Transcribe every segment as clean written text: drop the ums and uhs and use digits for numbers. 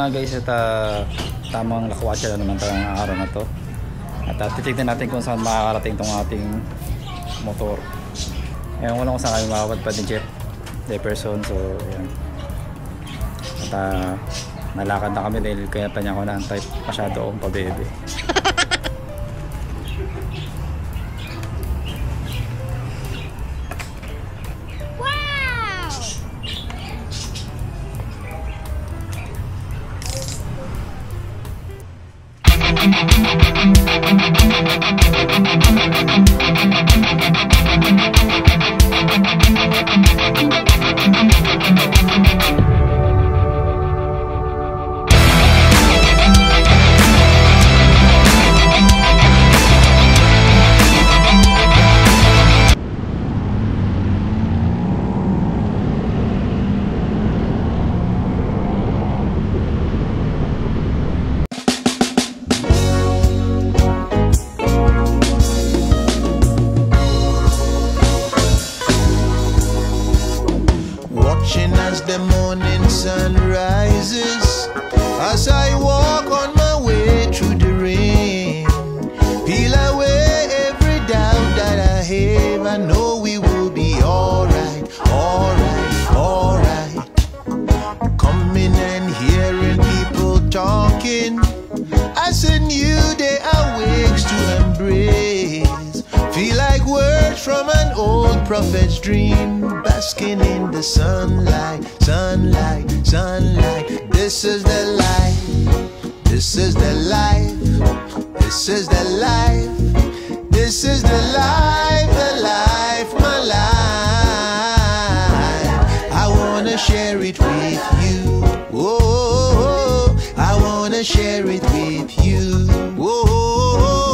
nga guys at tamang lakwatsa na naman tayong araw na to. At titignan natin kung saan makakarating itong ating motor. Ewan ko lang kung saan kami makakapad ni Jeff Jefferson. So yan. At nalakad na kami dahil kaya tanya ko na ang type masyado akong pabebe. As the morning sun rises, as I walk on my way through the rain, peel away every doubt that I have. I know we will be alright, alright, alright. Coming and hearing people talking as a new day awakes to embrace. Feel like words from an old prophet's dream, basking in the sunlight, sunlight, sunlight. This is the life, this is the life, this is the life, this is the life, my life. I wanna share it with you. Oh, I wanna share it with you. Oh,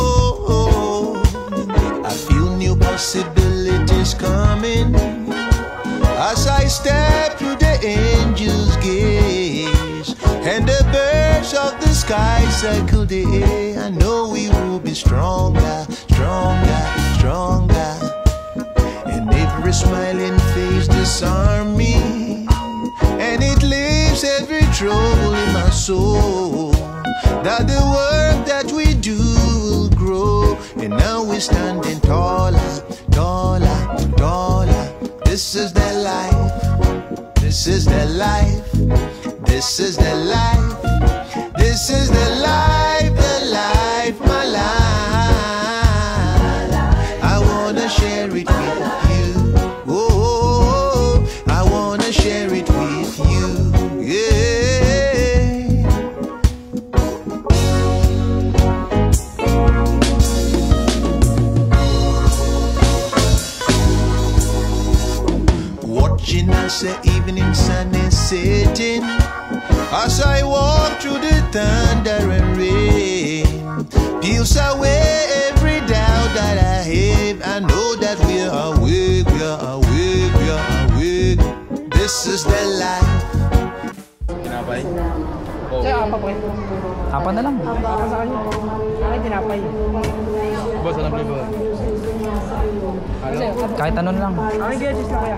I feel new possibilities coming as I step through the angel's gaze, and the birds of the sky circle the air. I know we will be stronger, stronger, stronger. And every smiling face disarm me, and it leaves every trouble in my soul. That the work that we do will grow, and now we're standing taller, taller, taller. This is the life, this is the life, this is the life, this is the life, my life. I wanna share it with you. Oh, I wanna share it with you. Yeah. Watching as the evening sun is setting, as I walk through the thunder and rain, peels away every doubt that I have. I know that we are awake, we are awake, we are awake. This is the life. Tinapay? Apa po? Apa na lang. Apa sa kanya? Ay, tinapay. Boss, anong flavor? Kahit ano lang. Ay, gadgets na kaya.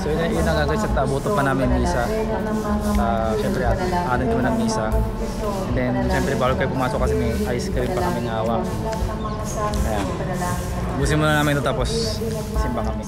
So yun na nga guys, at abuto pa namin misa. Siyempre anin naman ang misa. And then siyempre bago kayo pumasok kasi may ice cream pa kaming hawak. Ayan. Busin muna namin ito tapos simba kami.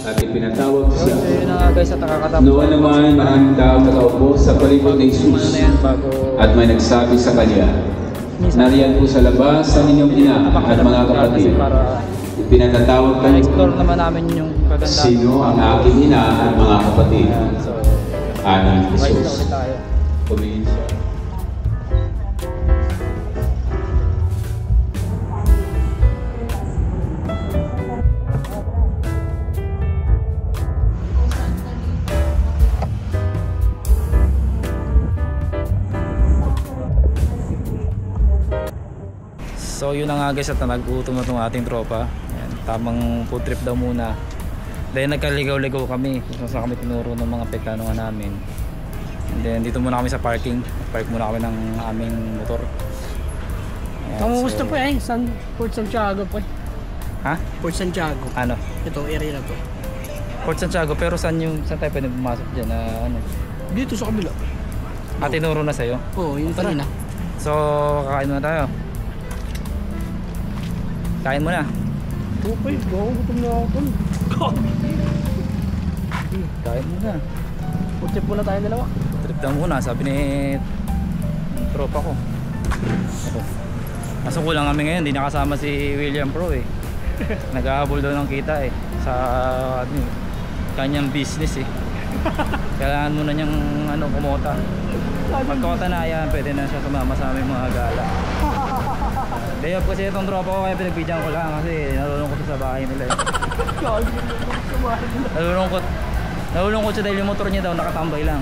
Ating pinatawag siya. So yun na nga guys, at nakakatapos. Noon naman maraming tao nakaupo sa palibot ni Jesus at may nagsabi sa kanya, nariyan po sa labas ang inyong ina at mga kapatid. Pinatawag kayo, explore naman namin yung kagandahan. sino ang aking ina at mga kapatid? Aning Jesus. Tumingin siya. So yun na nga guys, at nag-utom na itong ating tropa. Ayan, tamang food trip daw muna. Then nagkaligaw-ligaw kami kung saan kami tinuro ng mga peklano namin. And then dito muna kami sa parking. Park muna kami ng aming motor. Ayan, Ang gusto po eh, Port Santiago po eh. Ha? Port Santiago. Ano? Ito, area na to. Port Santiago, pero saan tayo pwede pumasok dyan na ano? Dito sa kabila. Tinuro na sa'yo? Oo, yung kanina. So kakain muna tayo. Kain muna. Okay, gutom na ako. Kain muna. Food trip muna tayo dalawa. Trip daw muna, sabi ni tropa ko. Kaso kulang kami ngayon, hindi nakasama si William Pro eh. Nag-ahabol daw ng kita eh sa kanyang business eh. Kailangan muna niyang kumota. Pagkota na yan, pwede na siya sumama sa aming mga gala. Day off kasi itong tropa ko, kaya pinagbidyan ko lang kasi nalulungkot siya sa bahay nila eh. Nalulungkot siya dahil yung motor niya daw nakatambay lang.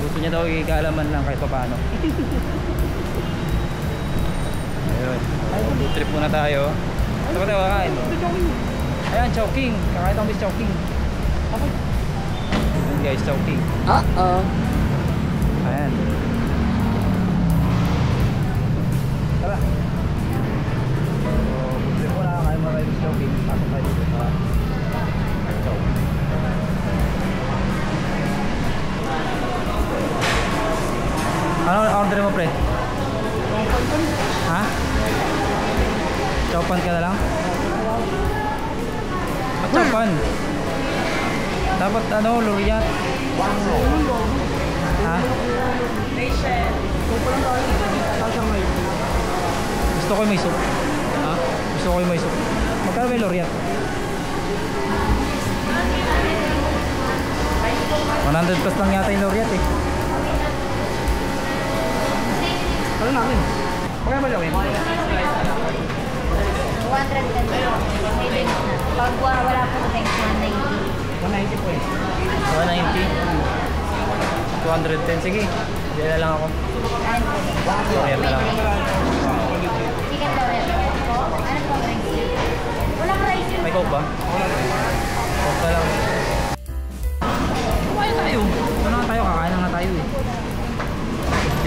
Gusto niya daw igalaman lang kahit pa paano. Ayun, food trip muna tayo. Ito ba tayo kakain? Ayan, Chowking. Kakain tayo bis Chowking. Ayan guys, Chowking. Ayan. Tara. So, food trip muna, kakain muna tayo bis Chowking. Pasok tayo dito sa Chowking. Ano order mo pre? Ha? Chowpan ka na lang? Chowpan? Dapat Loriat? Ha? Gusto ko yung may soup. Ha? Gusto ko yung may soup. Magkano may Loriat? 100 plus lang yata yung Loriat eh. Ano namin? Magkano ba gawin? 210. May drinks na. Pag wala po drinks, 190. 190 po eh. 190. 210. Sige. Diyan na lang ako. Loriat na lang. Chicken Loriat. Ano po drinks? Walang rice yun. May coke ba? Coke na lang. Kumain tayo. Ano nga tayo? Kakain na nga tayo eh.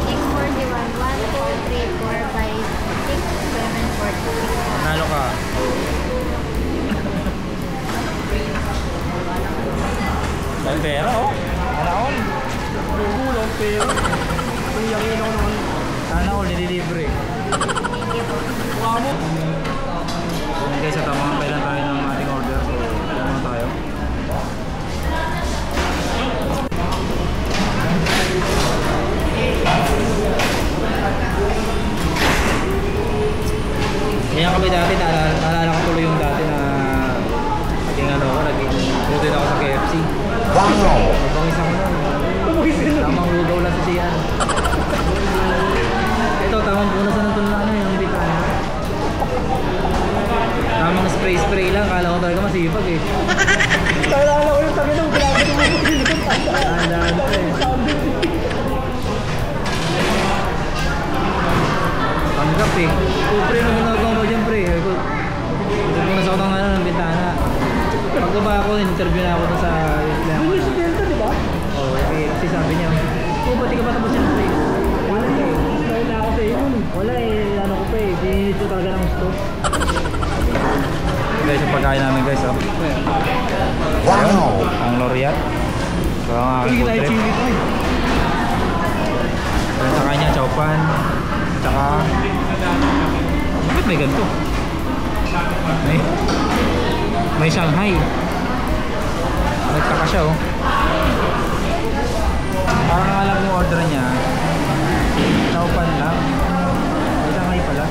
641, 1, 2, 3, 4, 5, 6, 7, 4, 2, 6. Nalo ka. Dahil pera oh. Sana all. Kulang pero. Kung yakin ako naman. Sana all, nililibre. Thank you po. Mukha mo. So guys, at mga kailan tayo ng ating order. So, kailan na tayo. Ganyan kami dati, naalala ko tuloy yung dati na naging food din ako sa KFC. Wow! Mabangis ako nun. Tamang lugaw lang sa siyan. Ito, tamang punasan ng tulad yung bitana. Tamang spray lang, kala ko talaga masipag eh. Naalala ko yung tabi ng grabe ng mga pinilipot. Tandaan ko eh. Panggap eh. Pre, nung ginagawa mo dyan pre. Ito muna sa utang ng bintana. Pagkaba ako, interview na ako dun sa Yung si Delta, di ba? Oo, kasi sabi niya, ba't di ka pa tapos yung pre? Wala eh. Dahil na ako sa inyo. Wala eh, ano ko pa eh. Dinit ko talaga ng gusto. Guys, yung pagkain namin guys, oh. Wow! Ang Loriat. So, ang aking food trip. Then sa kanya, Chowpan. Tsaka, bakit may ganito? May Shanghai. Nagtaka siya oh. Parang alam mo order niya, Chowpan lang. May Shanghai pala.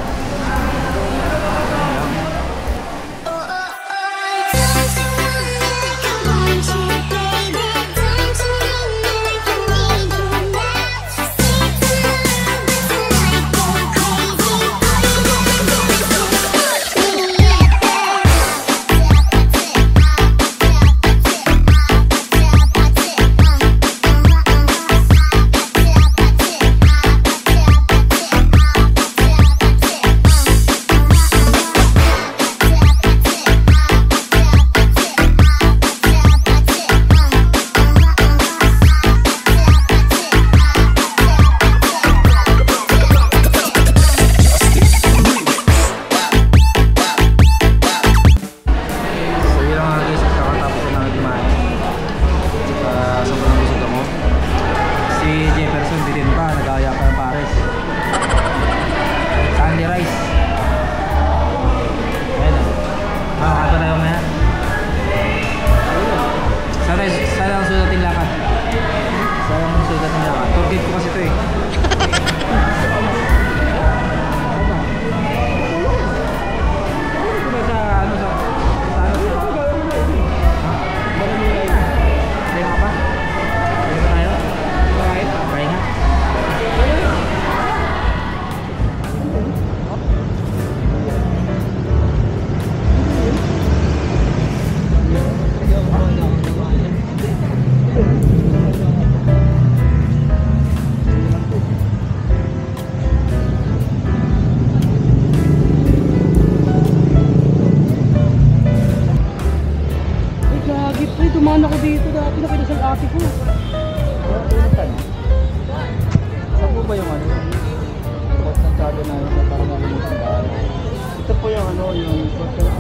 ano, yung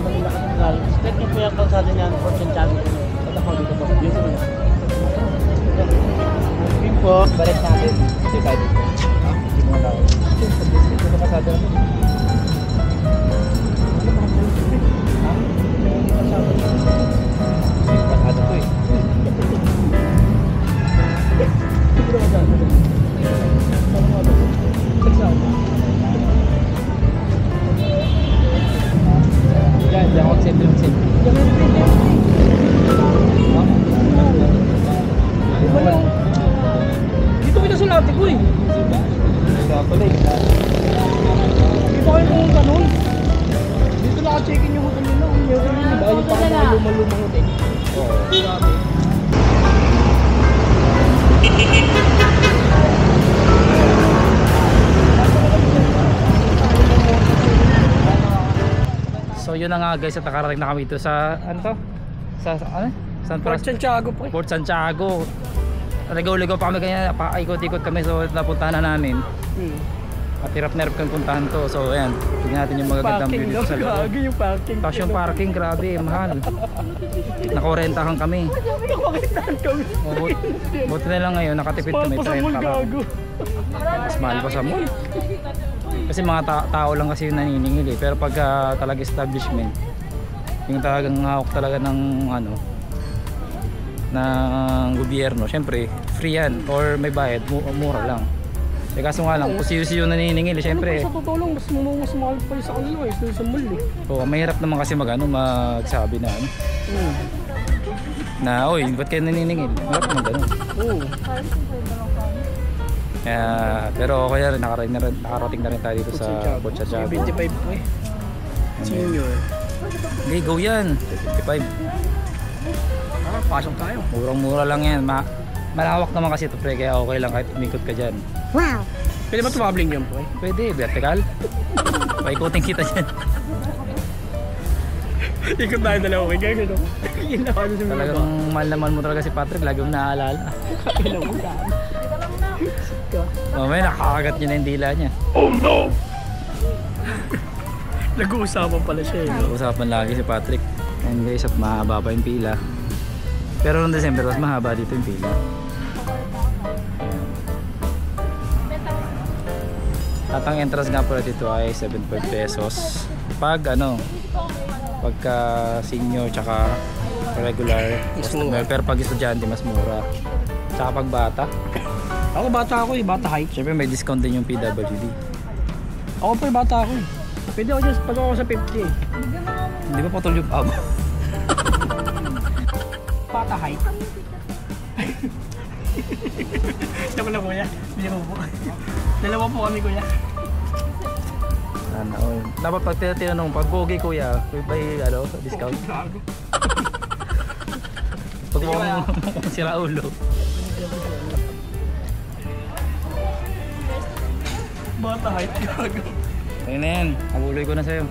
Manila Cathedral. Straight niyo po yung kalsada niyan, Port Santiago. Tatapaw dito po. Dito po na. Yun po. Balik natin. Kasi tayo dito. Hindi mo na tayo. Dito na kasada natin. Pasado to eh. Diyan ako mag-send. Dito kita sa lati ko eh. Tuloy. Dito kayo pumunta nun. Dito naka-check-in yung hotel nila. Yung hotel nila. Yung parang mga lumang hotel. Oo. Grabe. So yun na nga guys, at nakarating na kami dito sa ano to? Sa ano? San Port Santiago po eh. Port Santiago. Ligaw-ligaw pa kami kanya, paikot-ikot kami, so napuntahan na namin. At hirap na hirap kang puntahan to. So ayan, tingnan natin yung magagandang view dito sa loob. Gagi yung parking. Tapos yung parking, grabe, mahal. Nakorentahan kami. Nakorentahan kami. Buti na lang ngayon, nakatipid kami. Small pa sa mall, gago. Mas mahal pa sa mall. Kasi mga tao lang kasi yung naniningil eh. Pero pagka talaga establishment, yung talagang hawak talaga ng ano, ng gobyerno, syempre free yan or may bayad, mura lang. Eh kaso nga lang, kung siyo naniningil eh, syempre. Sa totoo lang, mas mahal pa yung sa kanila eh, sa mall eh. Oo, mahirap naman kasi magsabi na ano. Na, oy, ba't kayo naniningil? Mahirap naman ganun. Oo. Kaya, pero okay na rin, nakarating na rin tayo dito sa Port Santiago. 25 po eh. Senior. Okay, go yan. 55. Pasok tayo. Murang-mura lang yan. Malawak naman kasi ito pre, kaya okay lang kahit umikot ka dyan. Wow! Pwede ba tumabling yan po eh? Pwede, vertical. Paikutin kita dyan. Ikot tayo dalawa eh, gagano. Inawa na sa mga Talagang mahal naman mo talaga si Patrick, lagi mong naaalala. Inawa mo saan. Mamaya nakakagat niya na yung dila niya. Oh no! Nag-uusapan pala siya eh. Usapan lagi si Patrick. And guys, at mahaba pa yung pila. Pero noong December, mas mahaba dito yung pila. At ang entrance nga pala dito ay 75 pesos. Pagka senior tsaka regular customer. Pero pag estudyante mas mura. Tsaka pag bata. Ako bata ako eh, bata height. Siyempre may discount din yung PWD. Ako pa bata ako eh. Pwede ako dyan, pag ako sa 50 eh. Hindi ba putol yung abo? Bata height. Siyempre na kuya, hindi mo po. Dalawa po kami kuya. Dapat pag tinanong, pag pogi kuya, may discount? Pag mo sira ulo. Bata height, gago. Ayun na yan, nabuloy ko na sa'yo.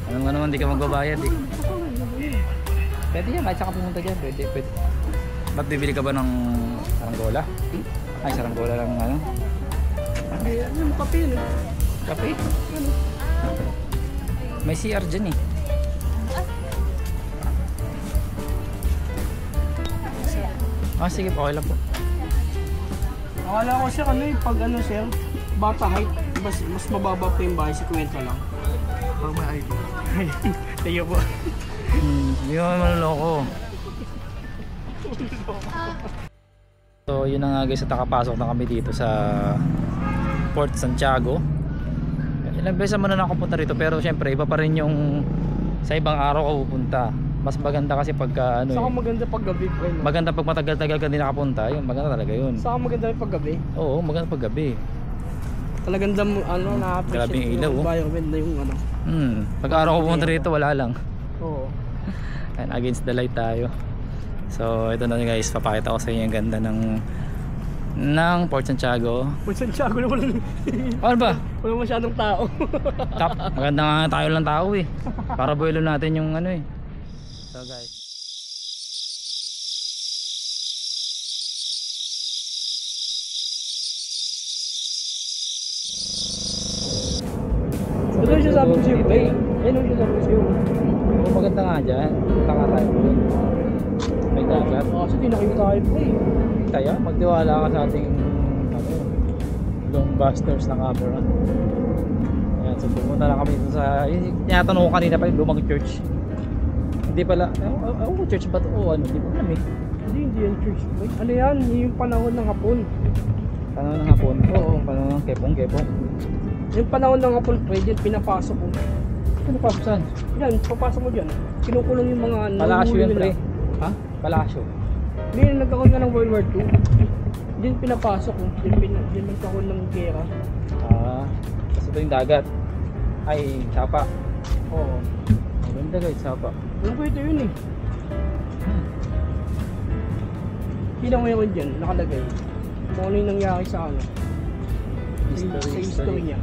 Anong naman, di ka magbabayad eh. Pwede yan, kahit saan ka pumunta dyan, pwede. Ba't bibili ka ba ng saranggola? Ay, saranggola lang ano? Ano mo kape yun eh? Kape? May CR dyan eh. Sige po, okay lang po. Akala ko siya pag sir, bata height, mas mababa pa yung bahay, 50 lang. Pag may ID. Thank you po. Hindi mo manloloko. So yun na nga guys, at nakapasok na kami dito sa Port Santiago. Ilang beses mo na nakapunta rito, pero syempre iba pa rin yung sa ibang araw ka pupunta. Mas maganda kasi pagka Saka maganda pag gabi po. maganda pag matagal-tagal ka din nakapunta, yun maganda talaga yun. Saka maganda rin pag gabi. Oo, maganda pag gabi. Talagang na-appreciate Grabe yung ilaw, oh. environment na yung Pag araw ko pumunta rito, wala lang. Oo. And against the light tayo. So ito na guys, papakita ko sa inyo yung ganda ng Port Santiago. Port Santiago na Ano ba? wala masyadong tao. Top, maganda nga tayo lang tao eh. Para buwelo natin yung eh. So guys. Ito sinasabi ko sa'yo, dito pre. eh. Yan ang sinasabi ko sa'yo. Oh, maganda nga dyan. Punta nga tayo doon. May dagat. Kasi di nakita tayo, pre. Tayo, magtiwala ka sa ating ano, long busters na camera. Ayan, so pumunta na kami dun sa, tinatanong ko kanina pa yung lumang church. Hindi pala, ako church ba ito? O ano, hindi pa alam eh. Hindi yan church, pre. Ano yan? Yung panahon ng hapon. Panahon ng hapon? Oo, panahon ng kepong. Yung panahon ng hapon, pre, dyan pinapasok ko. Ano pa, saan? Yan, papasok mo dyan. Kinukulong yung mga Palasyo nanguhuli yan, nila. pre. Ha? Palasyo. Hindi, nagkakaroon nga ng World War II. Diyan pinapasok ko. Diyan nagkakaroon ng gera. Ah, kasi ito yung dagat. Ay, sapa. Oo. Maganda guys, sapa. Alam ko ito yun eh. Bilang ngayon dyan, nakalagay. Kung ano yung nangyari sa ano. Sa history niya.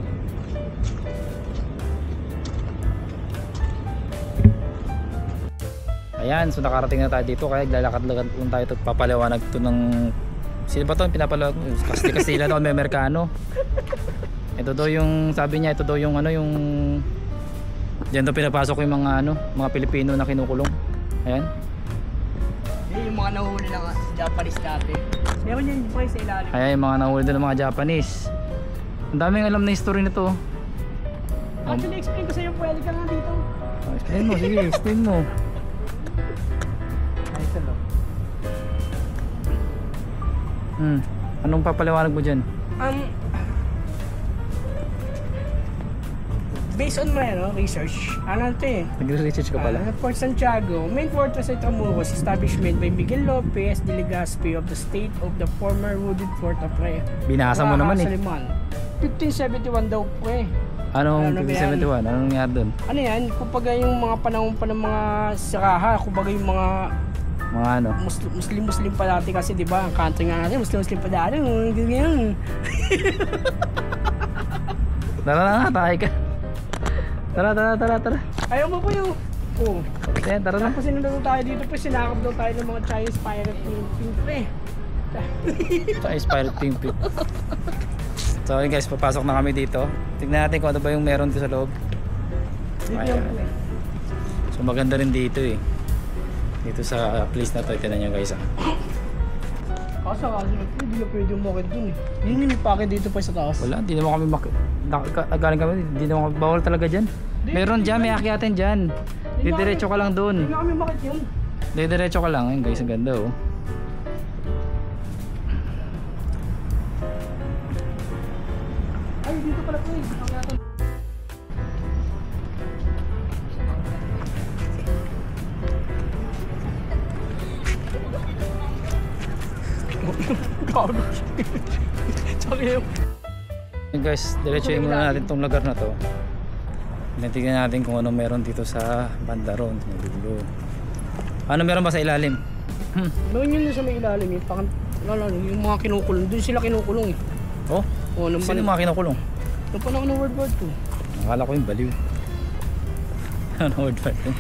Ayan, so nakarating na tayo dito kaya lalakad-lakad po tayo at papaliwanag to ng sino ba to? Pinapaliwanag Kastila to, may Amerikano. Ito daw yung sabi niya, ito daw yung ano yung diyan daw pinapasok yung mga ano, mga Pilipino na kinukulong. Ayan. Yung mga nahuli ng Japanese dati. Meron yan yung price sa ilalim. Ayan yung mga nahuli doon ng mga Japanese. Ang daming alam na history nito. Actually, explain ko sa'yo, pwede ka nga dito. Explain mo, sige, explain mo. Anong papaliwanag mo dyan? Based on my research, ano ito eh? Nagre-research ka pala? Fort Santiago, main fortress ay Intramuros, establishment by Miguel Lopez de Legazpi of the state of the former wooded fort of Pre. Binasa mo naman eh. Saliman. 1571 daw pre. Anong Ano ba yan? 1571? Anong nangyari doon? Ano yan? Kumbaga yung mga panahon pa ng mga siraha, kumbaga yung mga Mga ano? Muslim pa dati kasi 'di ba? Ang country nga natin, Muslim pa dati. Ganyan. Tara na nga, tayo ka. Tara. Ayaw mo po yung oh. Ayan, tara na. Tapos sinunod tayo dito pre, sinakap daw tayo ng mga Chinese pirate team pre. Sa Pirate Pink Pit. So okay guys, papasok na kami dito. Tignan natin kung ano ba yung meron dito sa loob. Dito Ayan. yung pre. So maganda rin dito eh. Dito sa place na to, tignan nyo guys ah. Kaso hindi na pwede umakit dun eh. Yun yung ipakit dito pa sa taas. Wala, hindi naman kami galing kami, hindi naman kami bawal talaga dyan. Meron dyan, may akyatin dyan. Didiretso ka lang Hindi dun. nga kami umakit yun. Didiretso ka lang. Ayun guys, ang ganda oh. Ay, dito pala po eh. Gago. Sabi yun. Ayun guys, diretsoin muna natin tong lugar na to. Tingnan natin kung ano meron dito sa banda ron, sa dulo. Ano meron ba sa ilalim? Doon yun sa may ilalim eh. Yung mga kinukulong. Doon sila kinukulong eh. Oh? Oh, nung Sino yung mga kinukulong? Nung panahon ng World War II. Akala ko yung baliw. Ano World War II?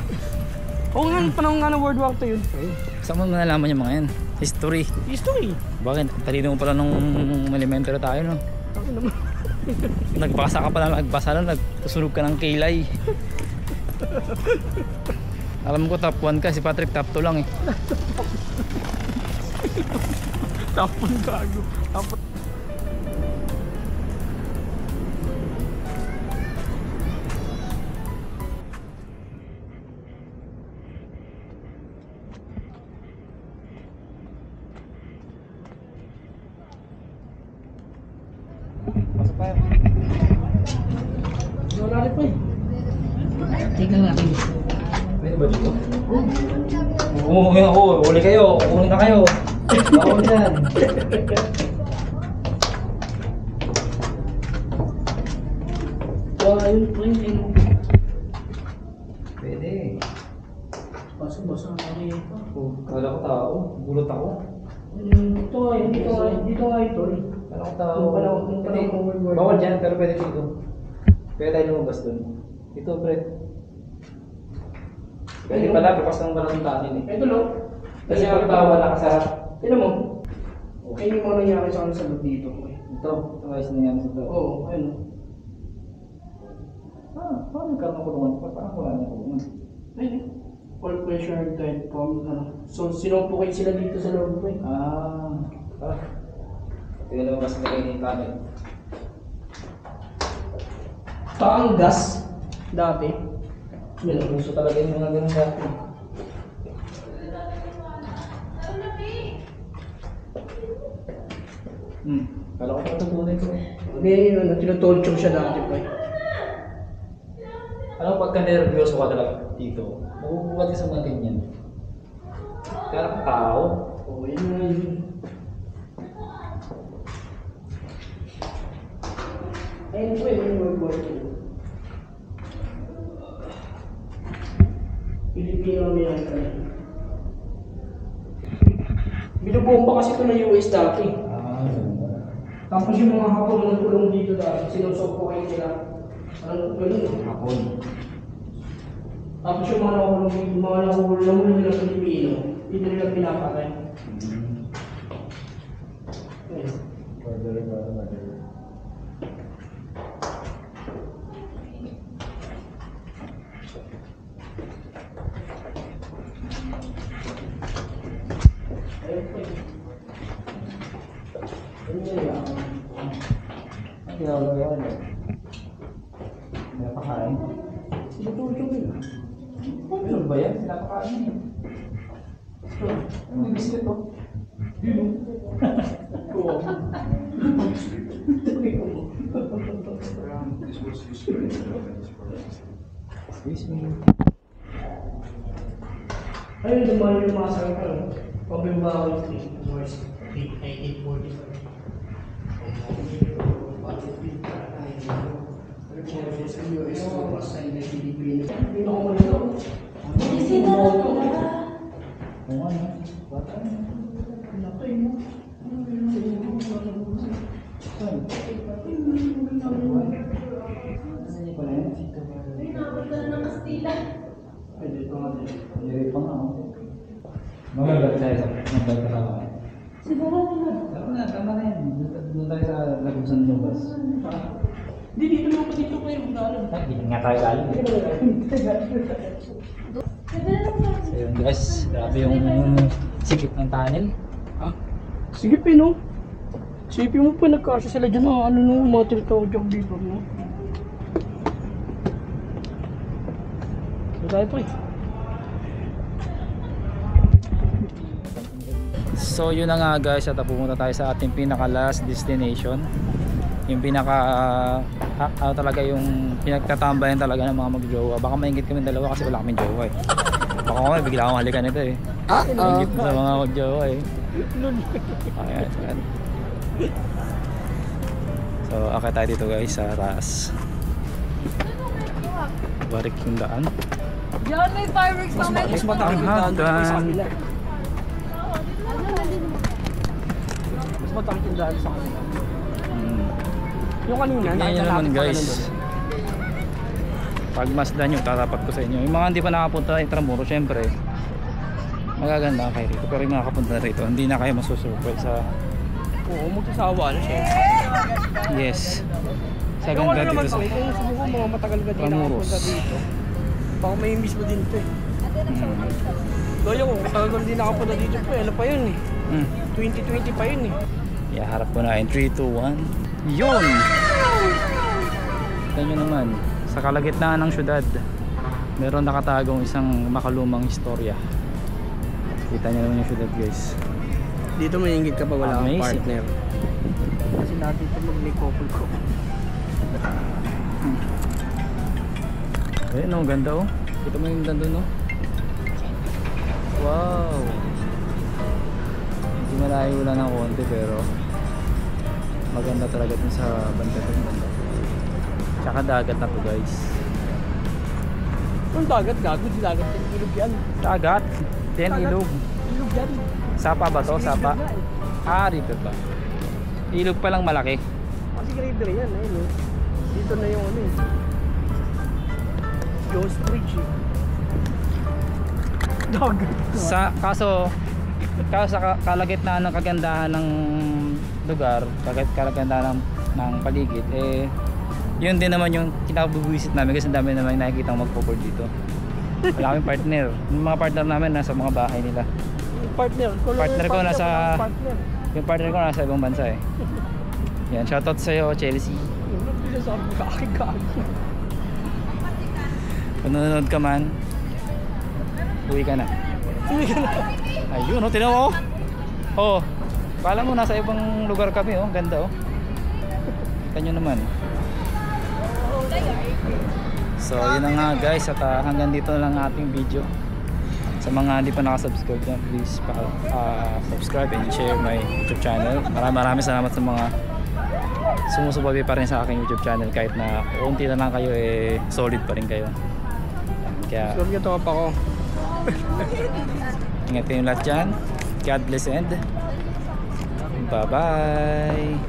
Oo nga, nung panahon nga ng World War II yun. Saan mo nalaman yung mga yan? History. History. Bakit? Talino mo pala nung elementary tayo no? Ako naman. Nagbasa ka pala, nagbasa lang, nagsusunog ka ng kilay. Alam ko top 1 ka, si Patrick top 2 lang eh. Tapon gago. Tapon. Pasok tayo. Wala rin po eh. Tingnan natin. Pwede ba dito? Oo, uli kayo. Kukunin na kayo. Bawal yan. Ayun po yun. Pwede. Basa-basa na kami ito. Kala ko tao. Gulot ako. Dito nga ito eh. Kala ko tao. Yung panahon Hindi. ng World War. Bawal dyan, pero pwede dito. Pwede tayo lumabas dun. Ito, pre. Pwede pala, bukas ng walang tanin eh. Ito no? Kasi pag bawal nakasarap. Tignan mo. Okay yung mga nangyari sa akin sa loob dito. Ito guys, nangyari sa ito. Oo, ayun. Ah, kulungan. Parang wala na kulungan. Ayun. All pressure died from So sinumpukin sila dito sa loob ko eh. Tingnan naman kasi nilagay ni Kamil. Ang gas dati. Gusto talaga yung mga ganun dati. Kala ko pa tutunay ko. Hindi, tinutulchok siya dati pa eh. Alam pagka nervyoso ka talaga dito, mabubuhat ka sa mga ganyan. Kaya tao. Oo, yun na yun. Ayun po yung World War II. Pilipino-American. Binubomba kasi ito ng US dati. Tapos yung mga Hapon na nagkulong dito dati, sinusupukin sila. Ano ganun? Hapon. Tapos yung mga nakulong nila Pilipino, hindi nila pinapatay. Ayun. Napakain. Sinutulchok yun. Ano ba yan? Napakain yun. May biscuit to. Excuse me. Ayun, dumaan yung mga sakit ko. Pabibawal 3 hours. 8:45. Magagalit tayo sa magagalit ka sa Siguro tama na yan. Doon tayo sa lagusan ng bus. Hindi, dito lang dito ko yung dalan. Hindi nga tayo galing. So yun guys, grabe yung sikip ng tunnel. Sige no? Sipin mo pa nagkasya sila dyan na ano nung mga tinatawag dyan dito, no? So tayo pa eh. So yun na nga guys, at pumunta tayo sa ating pinaka last destination. Yung pinaka talaga yung pinagtatambayan talaga ng mga mag-jowa. Baka maingit kami dalawa kasi wala kaming jowa eh. Baka kami bigla akong halikan nito eh. Maingit sa mga mag-jowa eh. Ayan, ayan. So akit tayo dito guys sa taas. Barik yung daan. Yan, may fireworks pa. Mas matangin Ang yung daan doon sa hagdan. kanila. Mas matangin yung daan sa kanila. Yung kanina, Tingnan nyo naman nakita guys. Pagmasdan nyo, tatapat ko sa inyo. Yung mga hindi pa nakapunta sa Intramuros, syempre magaganda kayo rito. Pero yung mga nakapunta rito, hindi na kayo masusurprise sa... Oo, magsasawa na siya. Yes. Sa Yung ano ganda naman dito sa... kami, kung subukan mga matagal ka din Intramuros. nakapunta dito. Baka may miss mo din ito eh. Hmm. Kaya kung matagal ka din nakapunta dito pa, ano pa yun eh. 2020 pa yun eh. Yeah, harap ko na. 3, 2, 1. Yun! Tignan nyo naman. Sa kalagitnaan ng syudad, meron nakatagong isang makalumang istorya. Kita nyo naman yung syudad guys. Dito may ingit ka pa wala kang Amazing. partner. Kasi natin ito mag-couple ko. Ayun oh, ganda oh. Kita mo yung ganda no? Wow! Hindi malayo lang ng konti pero maganda talaga dun sa banda dun. Tsaka dagat na to guys. Yung dagat, gago, di dagat yan, ilog yan. Dagat? Then ilog. Ilog yan. Sapa ba to? Sapa? Ah, river ba? Ilog pa lang malaki. Kasi river yan, ayun eh. Dito na yung ano eh. Ghost Bridge eh. Dagat. Kaso sa kalagitnaan ng kagandahan ng lugar, kalagitnaan ng paligid, eh Yun din naman yung kinakabubuisit namin kasi dami naman nakikita magpo-board dito. Wala kaming partner. Yung mga partner namin nasa mga bahay nila. Partner ko nasa yung partner ko nasa ibang bansa eh. Yan, shoutout sa'yo, Chelsea. Kung nanonood ka man, uwi ka na. Ayun, oh, tinan mo. Oh, pala mo nasa ibang lugar kami, oh, ganda oh. Kita nyo naman. So, yun na nga guys, at hanggang dito na lang ating video. Sa mga hindi pa nakasubscribe dyan, please subscribe and share my YouTube channel. Maraming salamat sa mga sumusubaybay pa rin sa aking YouTube channel. Kahit na unti na lang kayo, eh, solid pa rin kayo. Kaya Top ako. ingat kayong lahat dyan. God bless and bye bye.